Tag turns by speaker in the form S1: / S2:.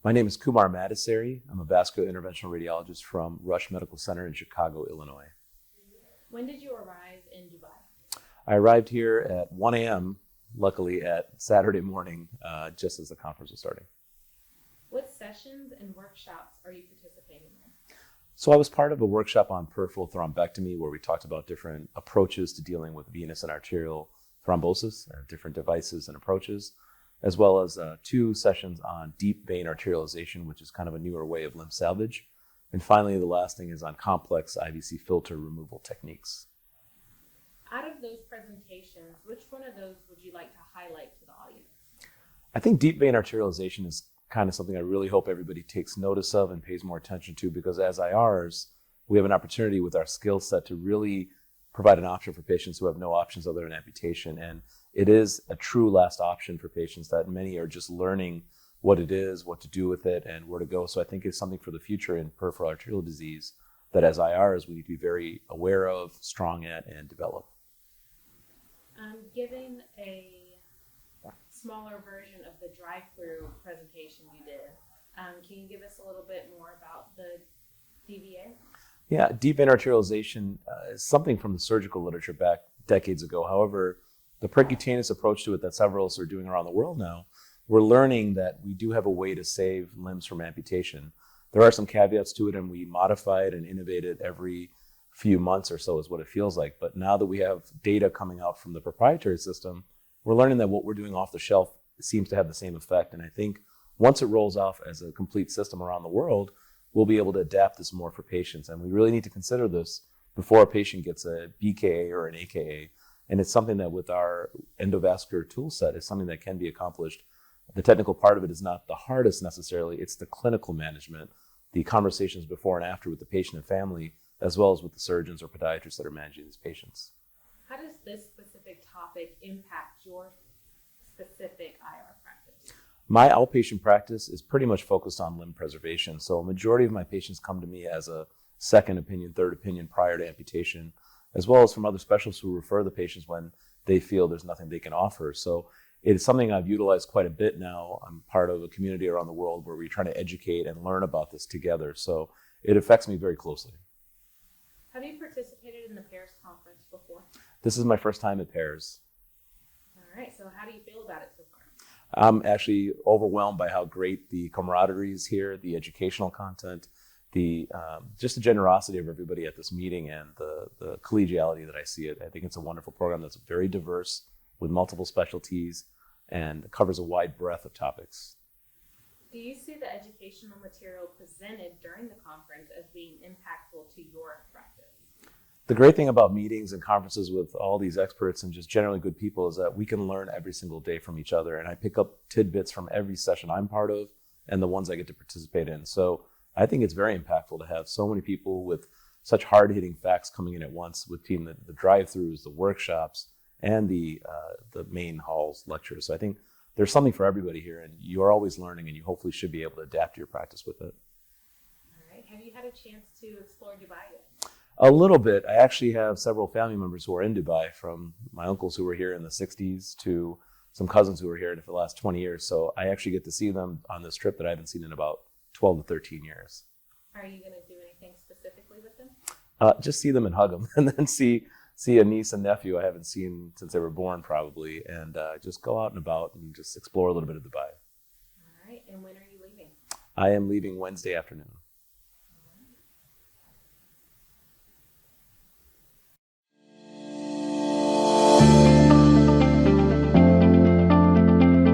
S1: My name is Kumar Madassery. I'm a vascular interventional radiologist from Rush Medical Center in Chicago, Illinois.
S2: When did you arrive in Dubai?
S1: I arrived here at 1 a.m., luckily at Saturday morning, just as the conference was starting.
S2: What sessions and workshops are you participating in?
S1: So I was part of a workshop on peripheral thrombectomy where we talked about different approaches to dealing with venous and arterial thrombosis, different devices and approaches, as well as 2 sessions on deep vein arterialization, which is kind of a newer way of limb salvage. And finally, the last thing is on complex IVC filter removal techniques.
S2: Out of those presentations, which one of those would you like to highlight to the audience?
S1: I think deep vein arterialization is kind of something I really hope everybody takes notice of and pays more attention to, because as IRs, we have an opportunity with our skill set to really provide an option for patients who have no options other than amputation. And it is a true last option for patients that many are just learning what it is, what to do with it, and where to go. So I think it's something for the future in peripheral arterial disease that as IRs we need to be very aware of, strong at, and develop.
S2: Given a smaller version of the drive-through presentation you did, can you give us a little bit more about the DVA?
S1: Yeah, deep vein arterialization is something from the surgical literature back decades ago. However, the percutaneous approach to it that several of us are doing around the world now, we're learning that we do have a way to save limbs from amputation. There are some caveats to it, and we modify it and innovate it every few months or so is what it feels like. But now that we have data coming out from the proprietary system, we're learning that what we're doing off the shelf seems to have the same effect. And I think once it rolls off as a complete system around the world, we'll be able to adapt this more for patients. And we really need to consider this before a patient gets a BKA or an AKA. And it's something that with our endovascular tool set is something that can be accomplished. The technical part of it is not the hardest necessarily, it's the clinical management, the conversations before and after with the patient and family, as well as with the surgeons or podiatrists that are managing these patients.
S2: How does this specific topic impact your specific IR practice?
S1: My outpatient practice is pretty much focused on limb preservation. So a majority of my patients come to me as a second opinion, third opinion prior to amputation, as well as from other specialists who refer the patients when they feel there's nothing they can offer. So it is something I've utilized quite a bit now. I'm part of a community around the world where we're trying to educate and learn about this together. So it affects me very closely.
S2: Have you participated in the PAIRS conference before?
S1: This is my first time at PAIRS.
S2: All right, so how do you feel about it so far?
S1: I'm actually overwhelmed by how great the camaraderie is here, the educational content, just the generosity of everybody at this meeting, and the collegiality that I see it. I think it's a wonderful program that's very diverse with multiple specialties and covers a wide breadth of topics.
S2: Do you see the educational material presented during the conference as being impactful to your practice?
S1: The great thing about meetings and conferences with all these experts and just generally good people is that we can learn every single day from each other. And I pick up tidbits from every session I'm part of and the ones I get to participate in. So I think it's very impactful to have so many people with such hard-hitting facts coming in at once between the drive-throughs, the workshops, and the main hall's lectures. So I think there's something for everybody here, and you are always learning, and you hopefully should be able to adapt your practice with it.
S2: All right. Have you had a chance to explore Dubai yet?
S1: A little bit. I actually have several family members who are in Dubai, from my uncles who were here in the 60s to some cousins who were here for the last 20 years. So I actually get to see them on this trip that I haven't seen in about 12 to 13 years.
S2: Are you going to do anything specifically with them?
S1: Just see them and hug them, and then see a niece and nephew I haven't seen since they were born probably, and just go out and about and just explore a little bit of Dubai.
S2: All right. And when are you leaving?
S1: I am leaving Wednesday afternoon.